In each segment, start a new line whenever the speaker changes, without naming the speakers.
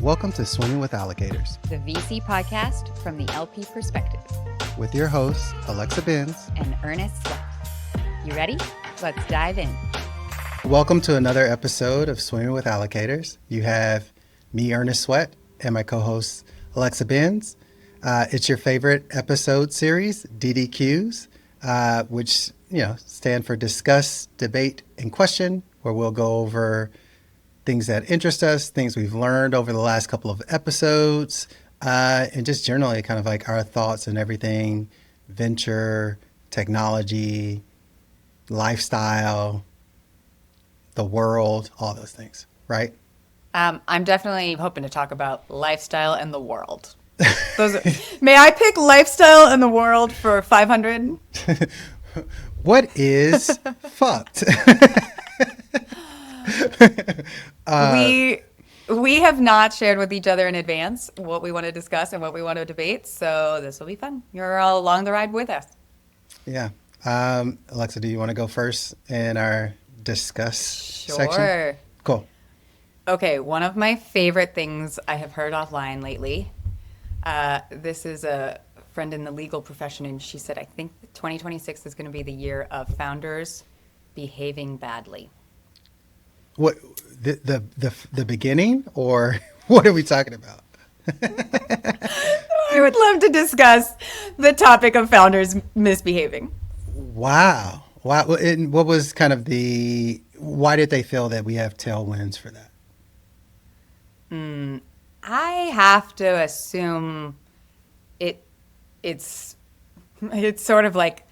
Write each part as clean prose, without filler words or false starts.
Welcome to Swimming with Allocators,
the VC podcast from the LP perspective,
with your hosts, Alexa Benz
and Ernest Schlep. You ready? Let's dive in.
Welcome to another episode of Swimming with Allocators. You have me, Ernest Sweat, and my co-host, Alexa Benz. It's your favorite episode series, DDQs, which stand for Discuss, Debate, and Question, where we'll go over things that interest us, things we've learned over the last couple of episodes, and just generally kind of like our thoughts and everything, venture, technology, lifestyle, the world, all those things, right?
I'm definitely hoping to talk about lifestyle and the world. May I pick lifestyle and the world for 500?
What is fucked?
We have not shared with each other in advance what we want to discuss and what we want to debate, so this will be fun. You're all along the ride with us.
Yeah. Alexa, do you want to go first in our discuss section?
Sure.
Cool.
Okay, one of my favorite things I have heard offline lately, this is a friend in the legal profession, and she said, I think 2026 is going to be the year of founders behaving badly.
What, the beginning, or what are we talking about?
I would love to discuss the topic of founders misbehaving.
Wow. And what was kind of why did they feel that we have tailwinds for that?
I have to assume it's sort of like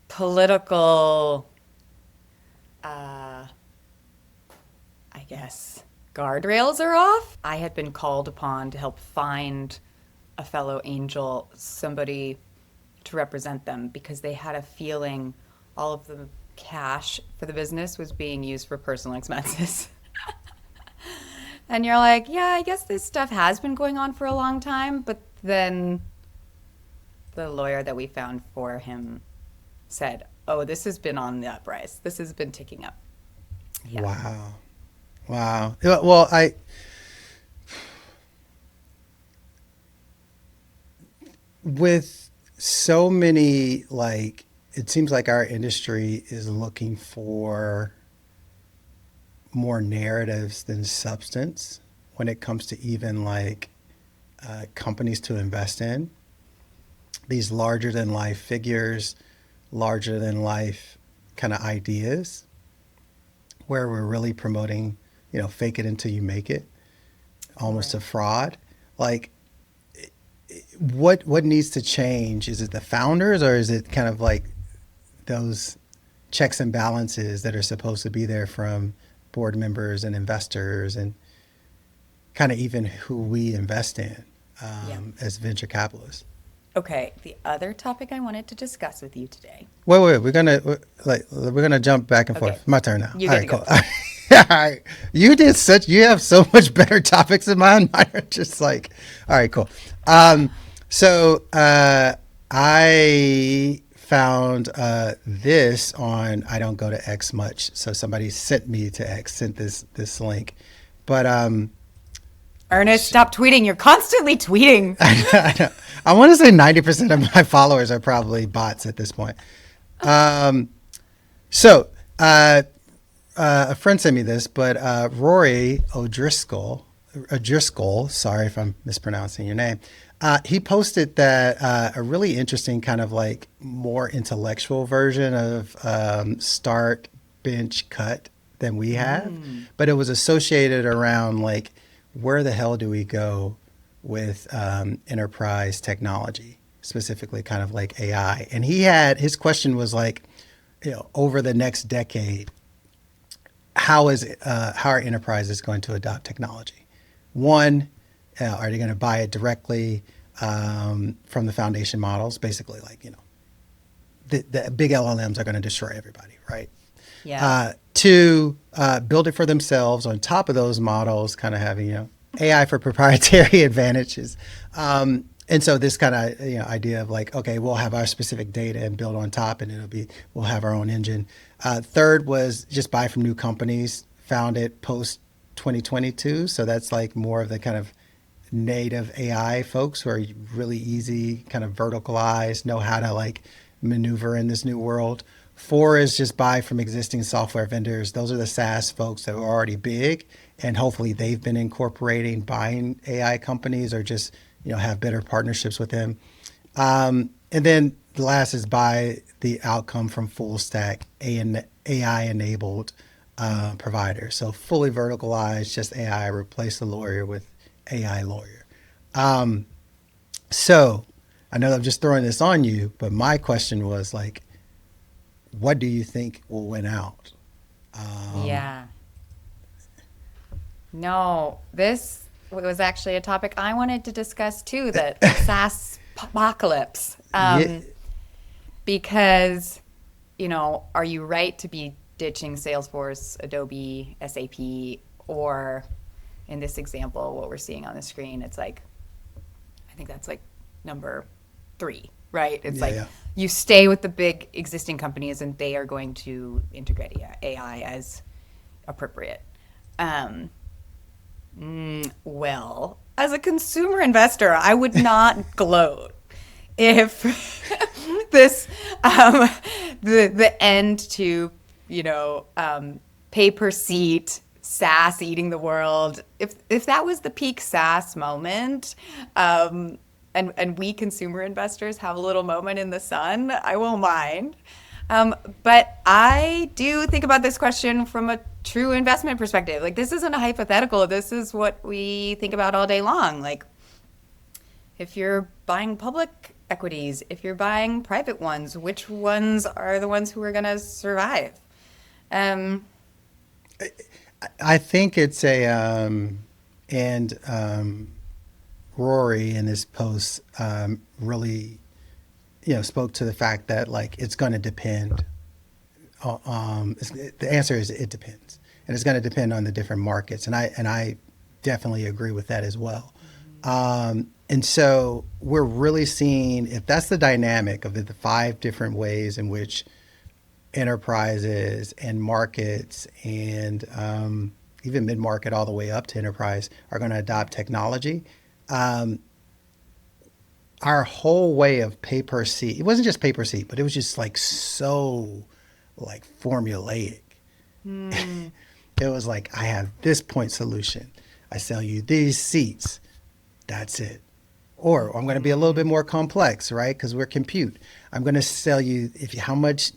political, I guess, guardrails are off. I had been called upon to help find a fellow angel, somebody to represent them, because they had a feeling all of the cash for the business was being used for personal expenses. And you're like, yeah, I guess this stuff has been going on for a long time, but then the lawyer that we found for him said, oh, this has been on the uprise. This has been ticking up. Yeah.
Wow. Well, with so many, like, it seems like our industry is looking for more narratives than substance when it comes to even like companies to invest in. These larger than life figures, larger than life kind of ideas, where we're really promoting, fake it until you make it, almost a fraud. Like, what needs to change? Is it the founders, or is it kind of like those checks and balances that are supposed to be there from board members and investors, and kind of even who we invest in as venture capitalists?
Okay, the other topic I wanted to discuss with you today.
Wait, we're gonna jump back and forth. My turn now.
You
All
get
right,
to
cool. All right, you have so much better topics than mine. Mine are just like, all right, cool. So I found this on, I don't go to X much, so somebody sent this link, but
Ernest, stop tweeting. You're constantly tweeting.
I know. I want to say 90% of my followers are probably bots at this point. So a friend sent me this, but Rory O'Driscoll, sorry if I'm mispronouncing your name, he posted that a really interesting kind of like more intellectual version of start, bench, cut than we have, but it was associated around like, where the hell do we go with enterprise technology, specifically kind of like AI? And his question was like, over the next decade, how are enterprises going to adopt technology? One, are they going to buy it directly from the foundation models? Basically, like, the big LLMs are going to destroy everybody, right?
Yeah.
Two, build it for themselves on top of those models, kind of having, AI for proprietary advantages. And so this kind of idea of like, okay, we'll have our specific data and build on top, and we'll have our own engine. Third was just buy from new companies, found it post 2022. So that's like more of the kind of native AI folks who are really easy, kind of verticalized, know how to like maneuver in this new world. Four is just buy from existing software vendors. Those are the SaaS folks that are already big, and hopefully they've been incorporating buying AI companies or just have better partnerships with them. And then the last is buy the outcome from full stack AI enabled providers. So fully verticalized, just AI, replace the lawyer with AI lawyer. So I know I'm just throwing this on you, but my question was like, what do you think will win out?
Yeah. No, this was actually a topic I wanted to discuss too, the SaaS apocalypse.
Yeah,
Because, are you right to be ditching Salesforce, Adobe, SAP, or in this example, what we're seeing on the screen, it's like, I think that's like number 3, right? It's
yeah,
like
yeah.
you stay with the big existing companies and they are going to integrate AI as appropriate. Um, well, as a consumer investor, I would not gloat if this the end to pay per seat SaaS eating the world, if that was the peak SaaS moment, and we consumer investors have a little moment in the sun, I won't mind. But I do think about this question from a true investment perspective. Like, this isn't a hypothetical. This is what we think about all day long. Like, if you're buying public equities, if you're buying private ones, which ones are the ones who are going to survive? Um,
I think it's and Rory in his post really, spoke to the fact that like it's going to depend. The answer is it depends, and it's going to depend on the different markets, and I definitely agree with that as well. And so we're really seeing if that's the dynamic of the 5 different ways in which enterprises and markets and even mid-market all the way up to enterprise are going to adopt technology. Um, our whole way of pay per seat, it wasn't just pay per seat, but it was just like so like formulaic. It was like, I have this point solution. I sell you these seats. That's it. Or I'm going to be a little bit more complex, right? Because we're compute. I'm going to sell you how much,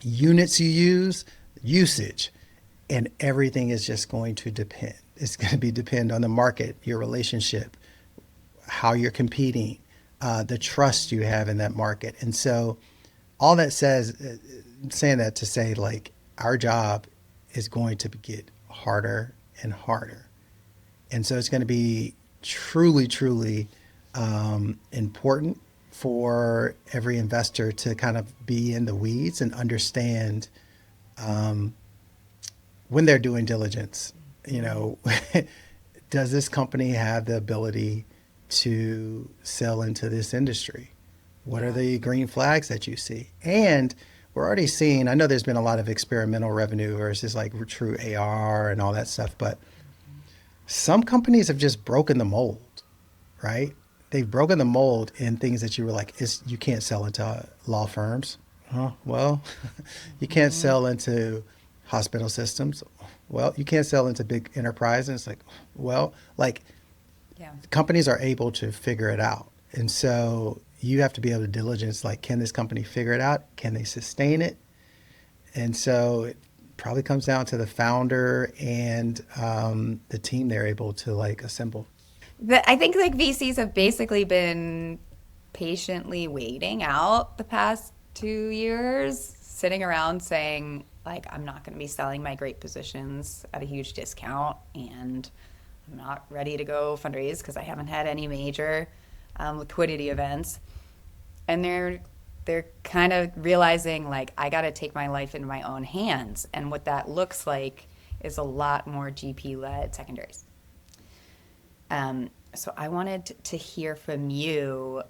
units you use, usage, and everything is just going to depend. It's going to be depend on the market, your relationship, how you're competing, the trust you have in that market. And so all that saying that to say like our job is going to get harder and harder. And so it's going to be truly, truly important for every investor to kind of be in the weeds and understand when they're doing diligence, you know, does this company have the ability to sell into this industry? What are the green flags that you see? And we're already seeing, I know there's been a lot of experimental revenue versus like true AR and all that stuff, but some companies have just broken the mold, right? They've broken the mold in things that you were like, you can't sell into law firms. Huh? Well, you can't sell into hospital systems. Well, you can't sell into big enterprises. It's like, well, like
Yeah.
companies are able to figure it out. And so you have to be able to diligence, like, can this company figure it out? Can they sustain it? And so it probably comes down to the founder and the team they're able to like assemble.
I think like VCs have basically been patiently waiting out the past 2 years, sitting around saying, like, I'm not going to be selling my great positions at a huge discount, and I'm not ready to go fundraise because I haven't had any major liquidity events. And they're kind of realizing like I got to take my life into my own hands, and what that looks like is a lot more GP led secondaries. So I wanted to hear from you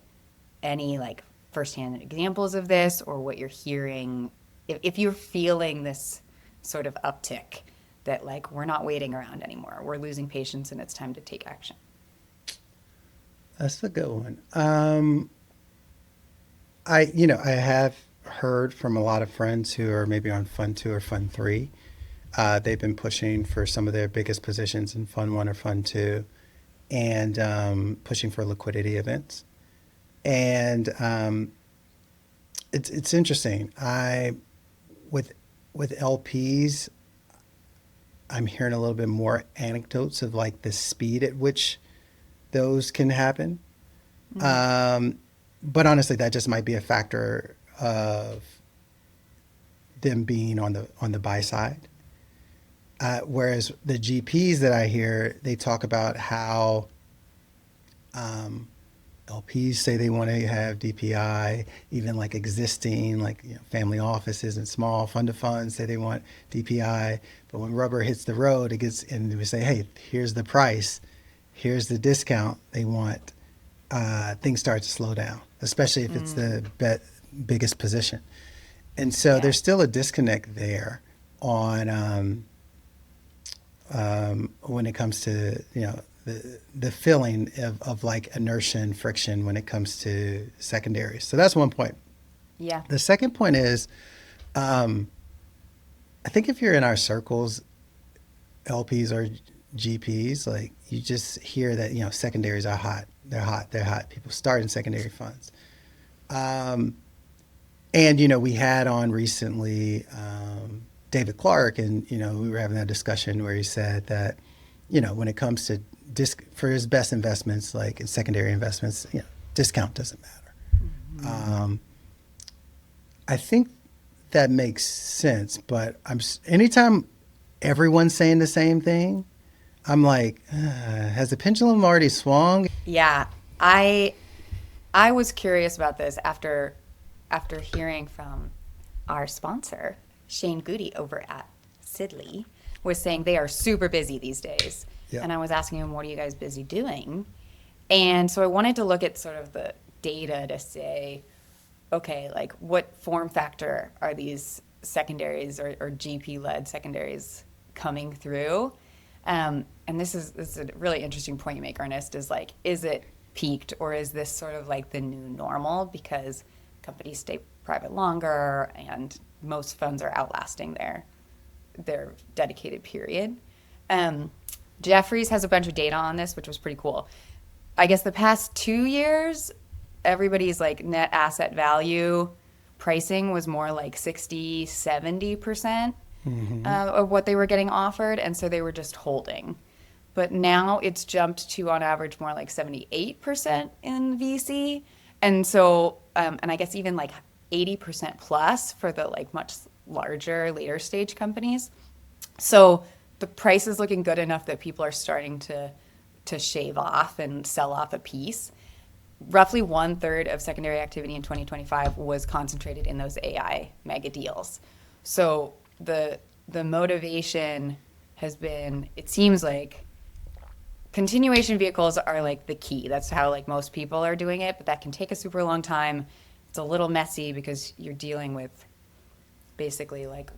any like firsthand examples of this, or what you're hearing if you're feeling this sort of uptick that like we're not waiting around anymore. We're losing patience and it's time to take action.
That's a good one. I have heard from a lot of friends who are maybe on Fund 2 or Fund 3. They've been pushing for some of their biggest positions in Fund 1 or Fund 2 and pushing for liquidity events. And it's interesting. With LPs, I'm hearing a little bit more anecdotes of like the speed at which those can happen. But honestly, that just might be a factor of them being on the buy side. Whereas the GPs that I hear, they talk about how LPs say they want to have DPI, even like existing like family offices and small fund of funds say they want DPI. But when rubber hits the road, it gets and we say, hey, here's the price, here's the discount they want. Things start to slow down, especially if it's the biggest position. And so there's still a disconnect there on when it comes to the feeling of like inertia and friction when it comes to secondaries. So that's one point.
Yeah.
The second point is, I think if you're in our circles, LPs or GPs, like you just hear that secondaries are hot. They're hot. People start in secondary funds. And we had on recently David Clark, and we were having that discussion where he said that when it comes to for his best investments, like in secondary investments, discount doesn't matter. I think that makes sense, but anytime everyone's saying the same thing, I'm like, has the pendulum already swung?
Yeah, I was curious about this after hearing from our sponsor, Shane Goody over at Sidley, was saying they are super busy these days.
Yeah.
And I was asking him, what are you guys busy doing? And so I wanted to look at sort of the data to say, okay, like what form factor are these secondaries or GP-led secondaries coming through? And this is a really interesting point you make, Ernest, is like, is it peaked or is this sort of like the new normal because companies stay private longer and most funds are outlasting their dedicated period? Jefferies has a bunch of data on this, which was pretty cool. I guess the past 2 years, everybody's like net asset value pricing was more like 60, 70% of what they were getting offered. And so they were just holding. But now it's jumped to on average more like 78% in VC. And so, and I guess even like 80% plus for the like much larger later stage companies. So the price is looking good enough that people are starting to shave off and sell off a piece. Roughly 1/3 of secondary activity in 2025 was concentrated in those AI mega deals. So the motivation has been, it seems like continuation vehicles are like the key. That's how like most people are doing it, but that can take a super long time. It's a little messy because you're dealing with basically like,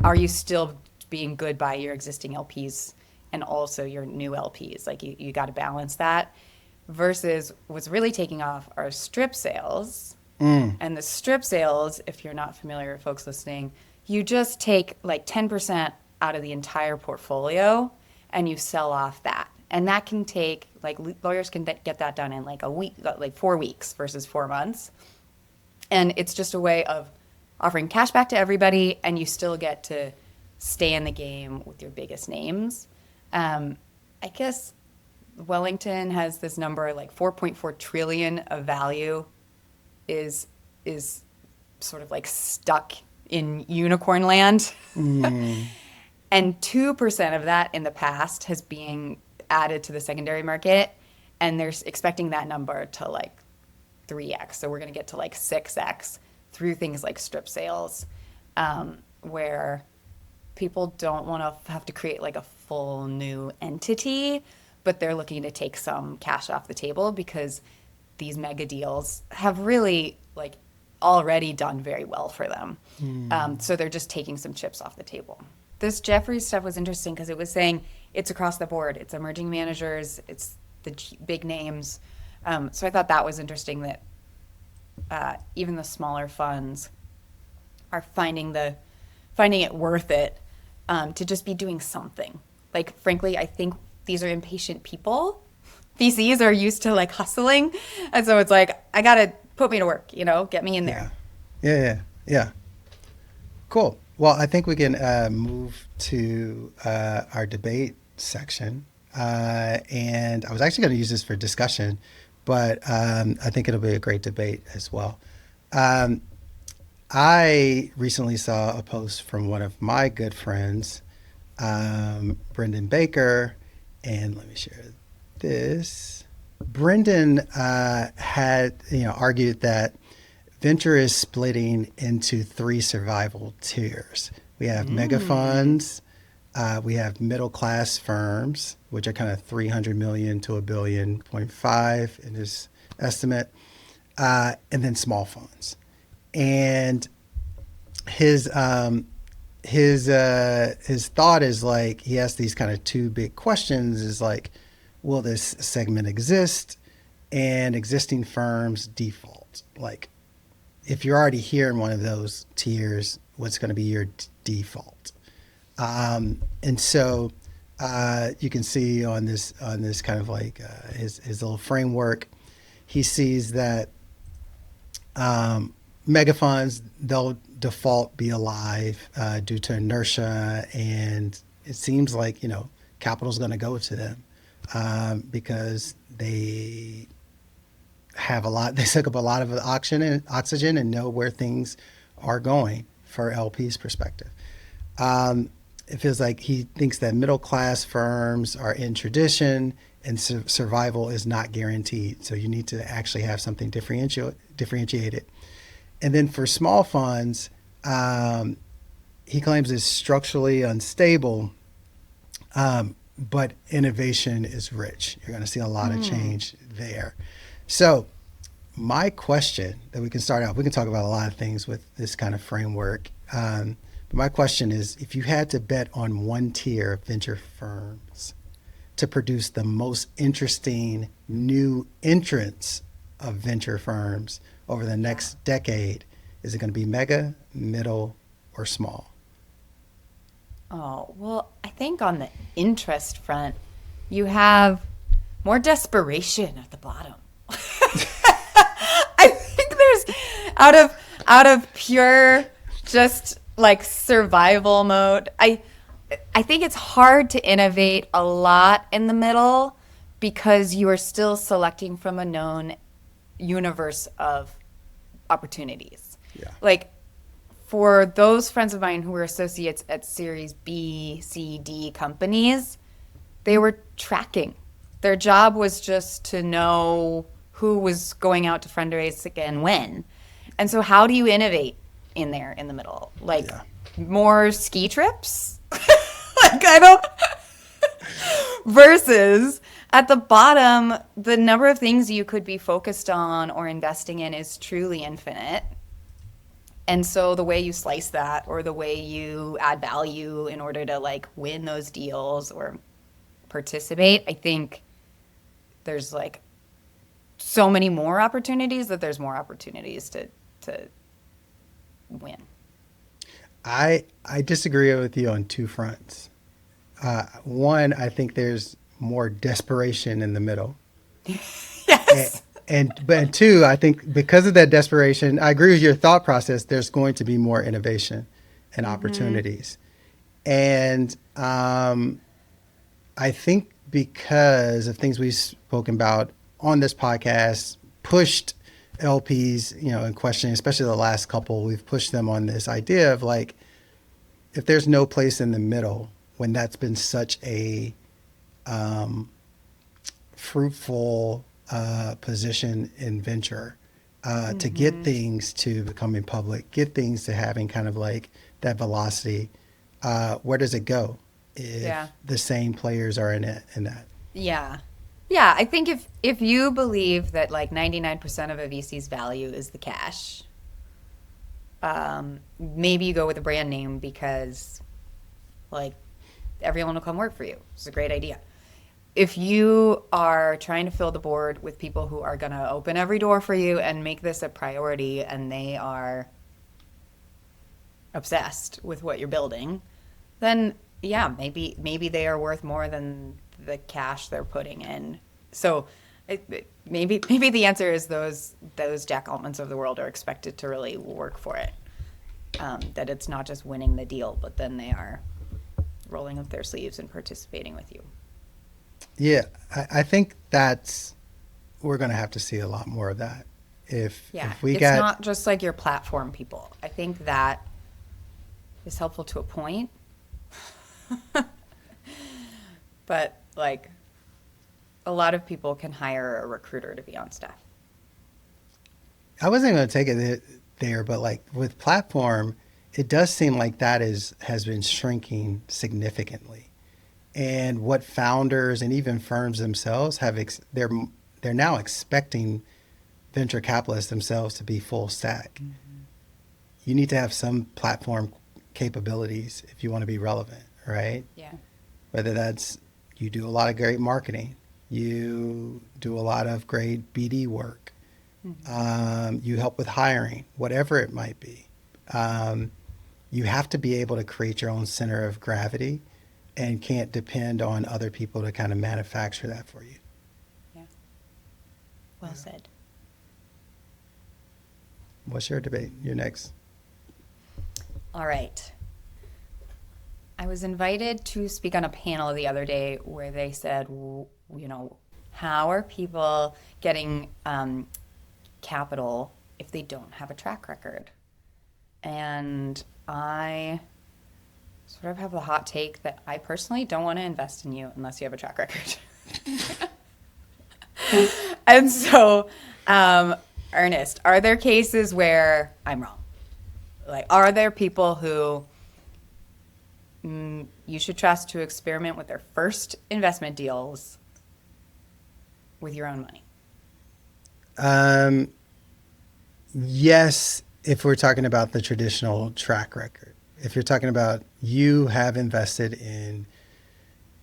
are you still being good by your existing LPs and also your new LPs? Like you got to balance that. Versus what's really taking off are strip sales. And the strip sales, if you're not familiar, folks listening, you just take like 10% out of the entire portfolio and you sell off that. And that can take, like lawyers can get that done in like a week, like 4 weeks versus 4 months. And it's just a way of offering cash back to everybody and you still get to stay in the game with your biggest names. I guess Wellington has this number like 4.4 trillion of value is sort of like stuck in unicorn land. And 2% of that in the past has been added to the secondary market. And they're expecting that number to like 3x. So we're going to get to like 6x through things like strip sales, where people don't want to have to create like a full new entity, but they're looking to take some cash off the table because these mega deals have really like already done very well for them. So they're just taking some chips off the table. this Jeffries stuff was interesting because it was saying it's across the board. It's emerging managers. It's the big names. So I thought that was interesting that even the smaller funds are finding it worth it to just be doing something. Like, frankly, I think these are impatient people. VCs are used to like hustling, and so it's like, I gotta put me to work, get me in there.
Yeah. Cool. Well, I think we can move to our debate section. And I was actually going to use this for discussion, but I think it'll be a great debate as well. I recently saw a post from one of my good friends, Brendan Baker, and let me share this. Brendan had argued that venture is splitting into three survival tiers. We have mega funds, we have middle class firms, which are kind of 300 million to a billion, 0.5 in his estimate, and then small funds. And his thought is like, he has these kind of two big questions, is like, will this segment exist, and existing firms default? Like, if you're already here in one of those tiers, what's going to be your default? And so you can see on this kind of like his little framework, he sees that mega funds, they'll default be alive due to inertia, and it seems like capital's going to go to them because they suck up a lot of oxygen and know where things are going for LP's perspective. It feels like he thinks that middle class firms are in tradition and survival is not guaranteed. So you need to actually have something differentiated. And then for small funds, he claims it's structurally unstable, but innovation is rich. You're going to see a lot of change there. So my question that we can start out, we can talk about a lot of things with this kind of framework. But my question is, if you had to bet on one tier of venture firms to produce the most interesting new entrants of venture firms over the next decade, is it going to be mega, middle, or small?
Oh, well, I think on the interest front, you have more desperation at the bottom. I think there's out of pure just like survival mode. I think it's hard to innovate a lot in the middle because you are still selecting from a known universe of opportunities.
Yeah.
Like, for those friends of mine who were associates at Series B, C, D companies, they were tracking. Their job was just to know who was going out to fundraise and when. And so how do you innovate in there in the middle? Like, more ski trips? Like, I don't... Versus at the bottom, the number of things you could be focused on or investing in is truly infinite. And so the way you slice that, or the way you add value in order to like win those deals or participate, I think there's like so many more opportunities that there's more opportunities to win.
I disagree with you on two fronts. One, I think there's more desperation in the middle.
Yes.
But two, I think because of that desperation, I agree with your thought process. There's going to be more innovation and opportunities. And I think because of things we've spoken about on this podcast, pushed LPs, in questioning, especially the last couple, we've pushed them on this idea of like, if there's no place in the middle, when that's been such a fruitful position in venture, to get things to becoming public, get things to having kind of like that velocity, where does it go if the same players are in that?
Yeah, I think if you believe that like 99% of a VC's value is the cash, maybe you go with a brand name because Like, everyone will come work for you. It's a great idea. If you are trying to fill the board with people who are going to open every door for you and make this a priority, and they are obsessed with what you're building, then yeah, maybe they are worth more than the cash they're putting in. So maybe the answer is those Jack Altmans of the world are expected to really work for it. That it's not just winning the deal, but then they are rolling up their sleeves and participating with you.
Yeah, I think we're going to have to see a lot more of that. If we
it's
got
not just like your platform people. I think that is helpful to a point. But like, a lot of people can hire a recruiter to be on staff.
I wasn't going to take it there, but like with platform, it does seem like that has been shrinking significantly. And what founders and even firms themselves they're now expecting venture capitalists themselves to be full stack. Mm-hmm. You need to have some platform capabilities if you want to be relevant, right?
Yeah.
Whether that's you do a lot of great marketing, you do a lot of great BD work, you help with hiring, whatever it might be. You have to be able to create your own center of gravity and can't depend on other people to kind of manufacture that for you.
Yeah. Well said.
What's your debate? You're next.
All right. I was invited to speak on a panel the other day where they said, how are people getting capital if they don't have a track record? And I sort of have the hot take that I personally don't want to invest in you unless you have a track record. And so, Ernest, are there cases where I'm wrong? Like, are there people who you should trust to experiment with their first investment deals with your own money?
Yes, if we're talking about the traditional track record. If you're talking about you have invested in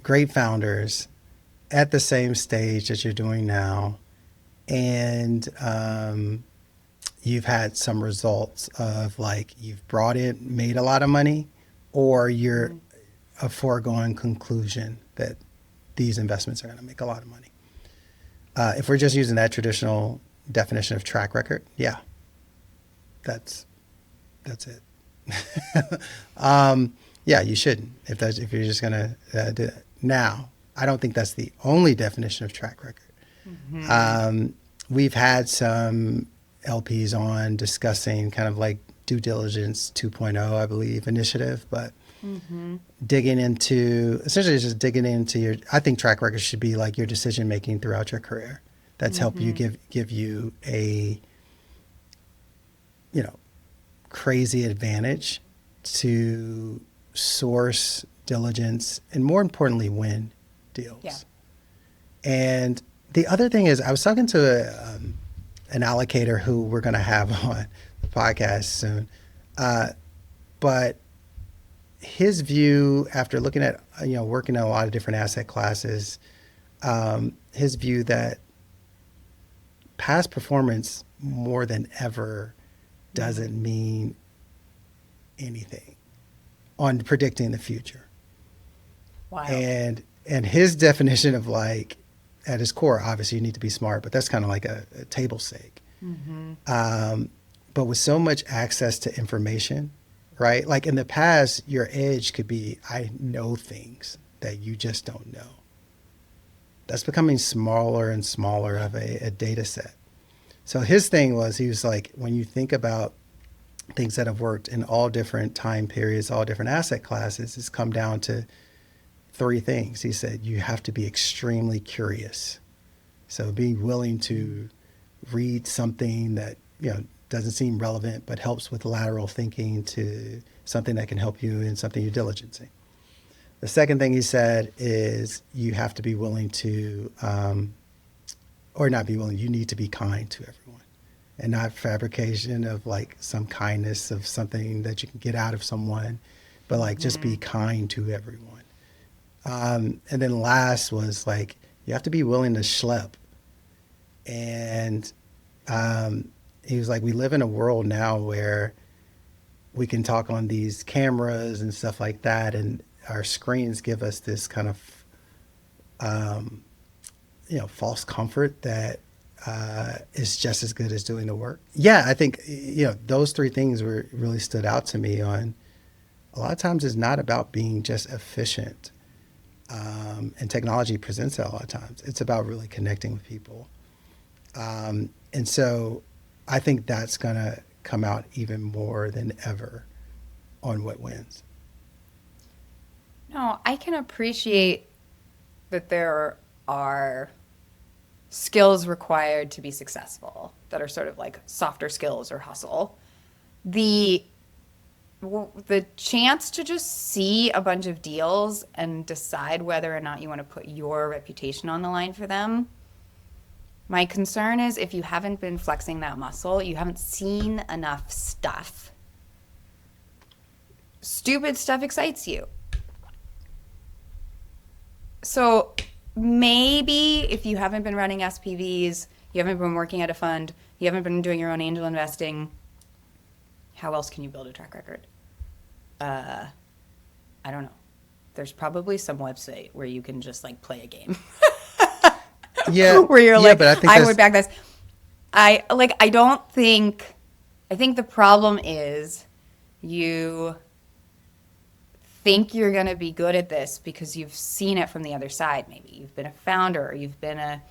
great founders at the same stage that you're doing now, and you've had some results of like you've brought in, made a lot of money, or you're a foregone conclusion that these investments are going to make a lot of money. If we're just using that traditional definition of track record, yeah, that's it. Yeah, you shouldn't if you're just going to do that. Now, I don't think that's the only definition of track record. Mm-hmm. We've had some LPs on discussing kind of like due diligence 2.0, I believe, initiative, but digging into your, I think track record should be like your decision making throughout your career. That's help you give you a, crazy advantage to source, diligence, and more importantly, win deals.
Yeah.
And the other thing is, I was talking to an allocator who we're going to have on the podcast soon, but his view after looking at, working in a lot of different asset classes, his view that past performance more than ever doesn't mean anything on predicting the future.
Wow.
And his definition of like, at his core, obviously you need to be smart, but that's kind of like a table stake. Mm-hmm. But with so much access to information, right? Like in the past, your edge could be, I know things that you just don't know. That's becoming smaller and smaller of a data set. So his thing was, he was like, when you think about things that have worked in all different time periods, all different asset classes, it's come down to three things. He said, you have to be extremely curious. So being willing to read something that, doesn't seem relevant, but helps with lateral thinking to something that can help you in something you're diligencing. The second thing he said is you have to be willing to, or not be willing, you need to be kind to everyone and not fabrication of like some kindness of something that you can get out of someone, but like just be kind to everyone. And then last was like, you have to be willing to schlep. And he was like, we live in a world now where we can talk on these cameras and stuff like that, and our screens give us this kind of false comfort that is just as good as doing the work. Yeah, I think those three things were really stood out to me. On a lot of times it's not about being just efficient, and technology presents that a lot of times. It's about really connecting with people, and so I think that's gonna come out even more than ever on what wins.
No, I can appreciate that there are skills required to be successful that are sort of like softer skills or hustle. The the chance to just see a bunch of deals and decide whether or not you want to put your reputation on the line for them. My concern is if you haven't been flexing that muscle, you haven't seen enough stuff. Stupid stuff excites you. So maybe if you haven't been running SPVs, you haven't been working at a fund, you haven't been doing your own angel investing, how else can you build a track record? I don't know. There's probably some website where you can just like play a game.
Yeah,
where you're
yeah,
like,
but I think
I would back this. I don't think, I think the problem is you think you're going to be good at this because you've seen it from the other side. Maybe you've been a founder, or you've been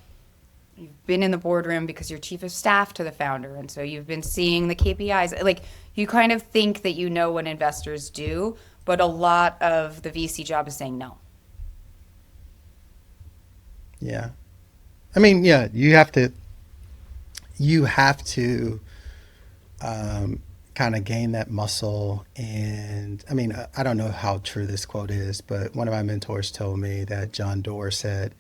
in the boardroom because you're chief of staff to the founder, and so you've been seeing the KPIs. Like, you kind of think that you know what investors do, but a lot of the VC job is saying no.
Yeah. I mean, yeah, you have to kind of gain that muscle. And I mean, I don't know how true this quote is, but one of my mentors told me that John Doerr said,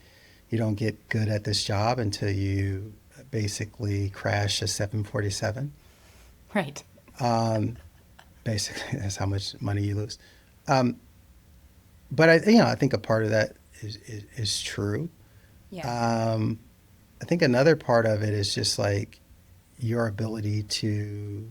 you don't get good at this job until you basically crash a 747.
Right.
Basically, that's how much money you lose. But I think a part of that is true.
Yeah.
I think another part of it is just like your ability to,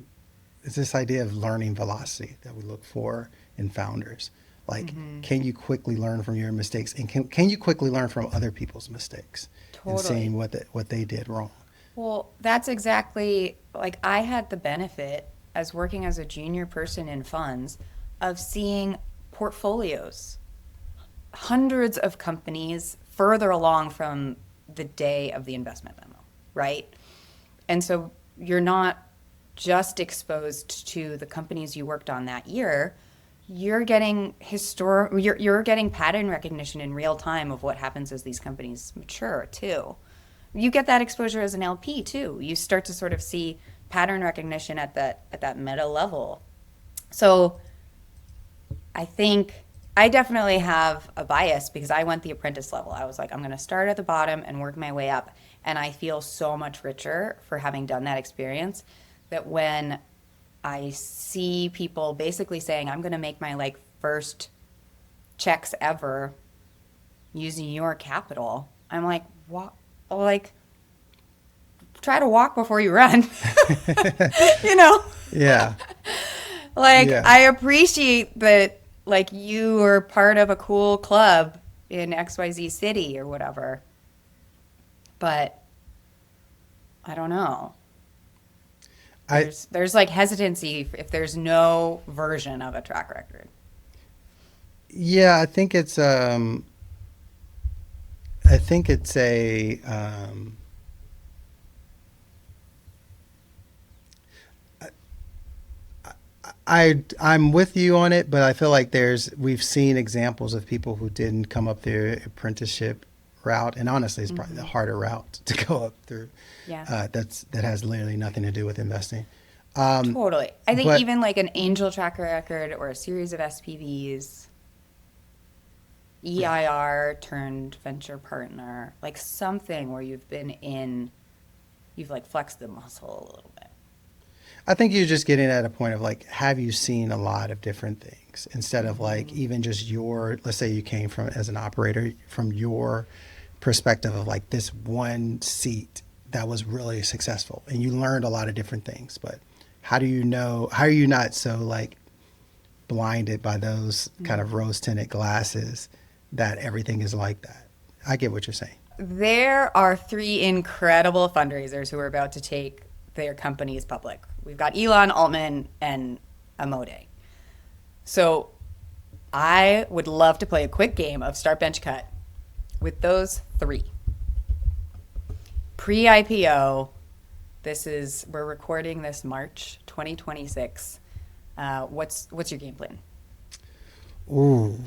it's this idea of learning velocity that we look for in founders. Like, can you quickly learn from your mistakes, and can you quickly learn from other people's mistakes and
Totally.
seeing what they did wrong?
Well, that's exactly, like, I had the benefit as working as a junior person in funds of seeing portfolios, hundreds of companies further along from the day of the investment memo, right? And so you're not just exposed to the companies you worked on that year. You're getting you're getting pattern recognition in real time of what happens as these companies mature too. You get that exposure as an LP too. You start to sort of see pattern recognition at that meta level. So I think I definitely have a bias because I went the apprentice level. I was like, I'm going to start at the bottom and work my way up. And I feel so much richer for having done that experience that when I see people basically saying, I'm going to make my like first checks ever using your capital, I'm like, what? Like, try to walk before you run. You know?
Yeah.
Like,
Yeah.
I appreciate that, like, you are part of a cool club in XYZ city or whatever. But I don't know. There's like hesitancy if there's no version of a track record.
Yeah, I think it's a I'm with you on it, but I feel like we've seen examples of people who didn't come up their apprenticeship route, and honestly, it's probably the harder route to go up through.
Yeah.
That has literally nothing to do with investing.
Totally. I think
But
even like an angel track record or a series of SPVs, EIR turned venture partner, like something where you've like flexed the muscle a little bit.
I think you're just getting at a point of like, have you seen a lot of different things instead of like even just let's say you came from as an operator from your perspective of like this one seat that was really successful and you learned a lot of different things. But how are you not so like blinded by those kind of rose tinted glasses that everything is like that? I get what you're saying.
There are three incredible fundraisers who are about to take their companies public. We've got Elon, Altman, and Amode. So I would love to play a quick game of Start Bench Cut with those three. Pre-IPO, we're recording this March 2026. What's your game plan?
Ooh.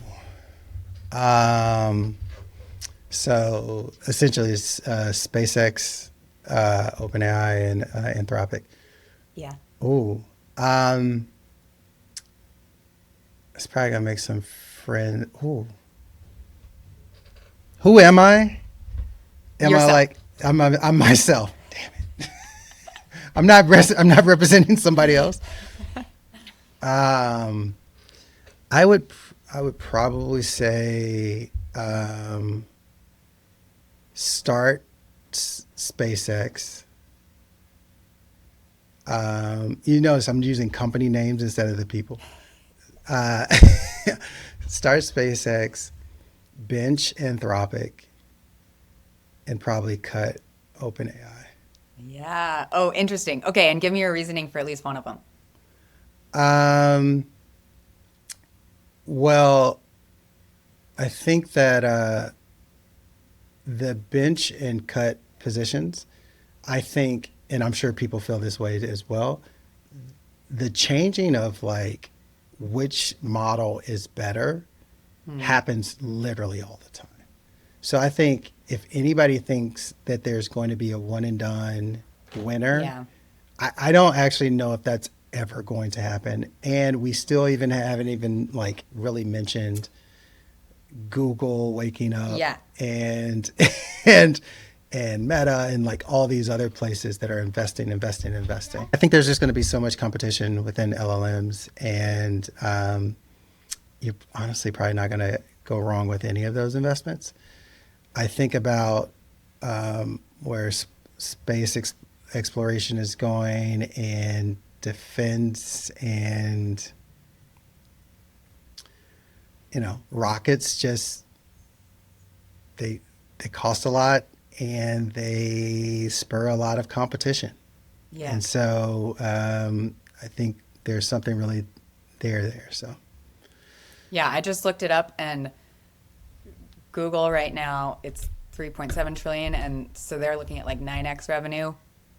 So essentially it's SpaceX, OpenAI, and Anthropic.
Yeah.
Ooh. It's probably gonna make some friends. Ooh. Who am I? Am
Yourself.
I like I'm myself? Damn it. I'm not representing somebody else. I would probably say start SpaceX. You notice I'm using company names instead of the people. Start SpaceX, bench Anthropic, and probably cut OpenAI.
Yeah. Oh, interesting. Okay, and give me your reasoning for at least one of them.
Well, I think that the bench and cut positions, I think, and I'm sure people feel this way as well, the changing of like which model is better happens literally all the time. So I think if anybody thinks that there's going to be a one and done winner,
Yeah.
I don't actually know if that's ever going to happen. And we still haven't even like really mentioned Google waking up
Yeah.
and and Meta and like all these other places that are investing. I think there's just going to be so much competition within LLMs, and you're honestly probably not going to go wrong with any of those investments. I think about where space exploration is going, and defense, and rockets. Just they cost a lot, and they spur a lot of competition.
Yeah.
And so I think there's something really there. So
Yeah, I just looked it up, and Google right now, it's 3.7 trillion, and so they're looking at like 9x revenue.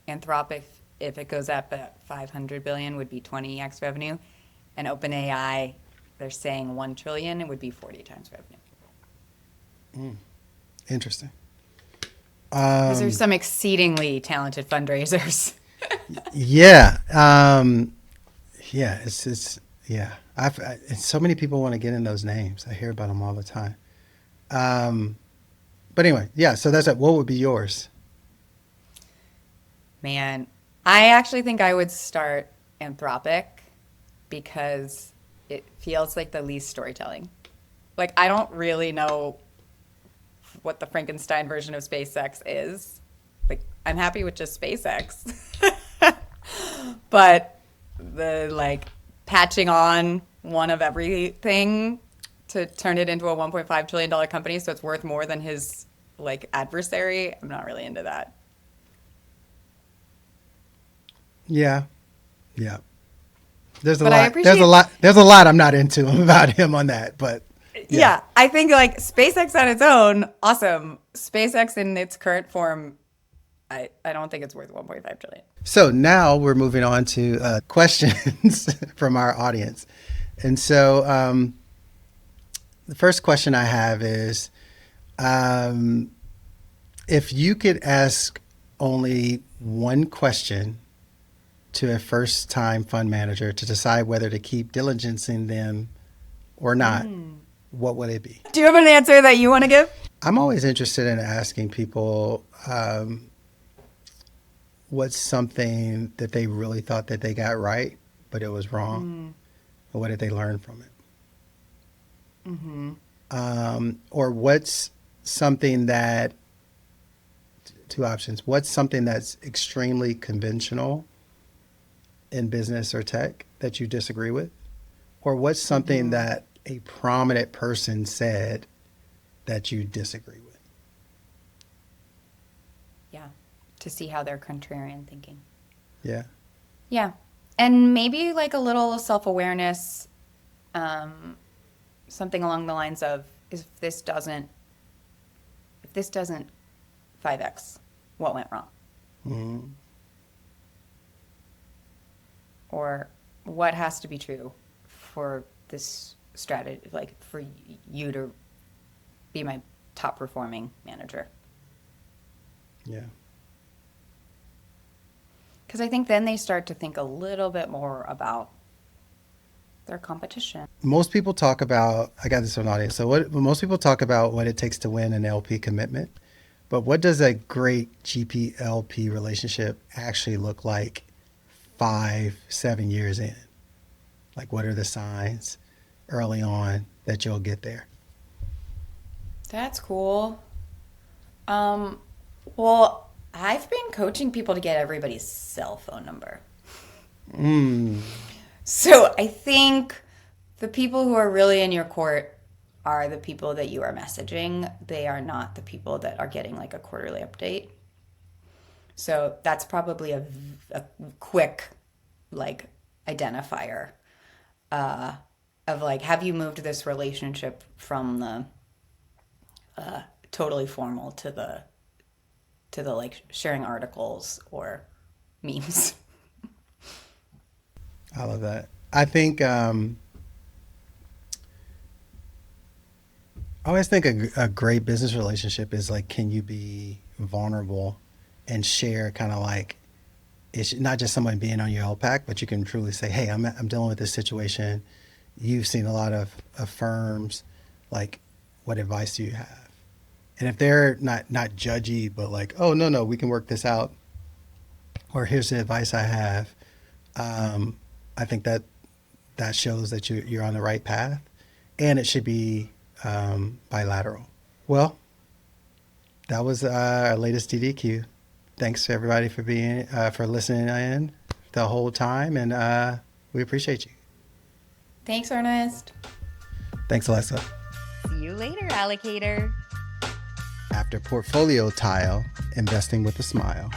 Anthropic, if it goes up at 500 billion, would be 20x revenue, and OpenAI, they're saying 1 trillion, it would be 40 times revenue.
interesting.
Because there's some exceedingly talented fundraisers.
Yeah. Yeah. It's yeah. And so many people want to get in those names. I hear about them all the time. But anyway, yeah. So that's it. What would be yours?
Man, I actually think I would start Anthropic because it feels like the least storytelling. Like, I don't really know what the Frankenstein version of SpaceX is. Like, I'm happy with just SpaceX. But the like patching on one of everything to turn it into a $1.5 trillion company so it's worth more than his like adversary, I'm not really into that.
Yeah. Yeah. There's a
But I
lot.
appreciate-
There's a lot I'm not into about him on that. But
Yeah, I think like SpaceX on its own, awesome. SpaceX in its current form, I don't think it's worth 1.5 trillion.
So now we're moving on to questions from our audience. And so the first question I have is, if you could ask only one question to a first-time fund manager to decide whether to keep diligencing them or not, what would it be?
Do you have an answer that you want to give?
I'm always interested in asking people what's something that they really thought that they got right, but it was wrong? Or what did they learn from it? Or what's something that, two options, what's something that's extremely conventional in business or tech that you disagree with? Or what's something that a prominent person said that you disagree with?
Yeah. To see how they're contrarian thinking.
Yeah.
Yeah. And maybe like a little self-awareness, something along the lines of, if this doesn't 5x, what went wrong?
Mm-hmm.
Or what has to be true for this strategy, like for you to be my top performing manager?
Yeah.
Because I think then they start to think a little bit more about their competition.
Most people talk about, I got this from an audience. So most people talk about what it takes to win an LP commitment, but what does a great GP LP relationship actually look like 5-7 years in? Like, what are the signs early on that you'll get there?
That's cool. Well, I've been coaching people to get everybody's cell phone number. So I think the people who are really in your court are the people that you are messaging. They are not the people that are getting like a quarterly update. So that's probably a quick like identifier of like, have you moved this relationship from the totally formal to the like sharing articles or memes.
I love that. I think I always think a great business relationship is like, can you be vulnerable and share kind of like, it's not just someone being on your LPAC, but you can truly say, hey, I'm dealing with this situation. You've seen a lot of firms. Like, what advice do you have? And if they're not judgy, but like, oh, no, we can work this out. Or here's the advice I have. I think that shows that you're on the right path, and it should be bilateral. Well, that was our latest DDQ. Thanks to everybody for being for listening in the whole time, and we appreciate you.
Thanks, Ernest.
Thanks, Alexa.
See you later, allocator.
After Portfolio Tile, investing with a smile.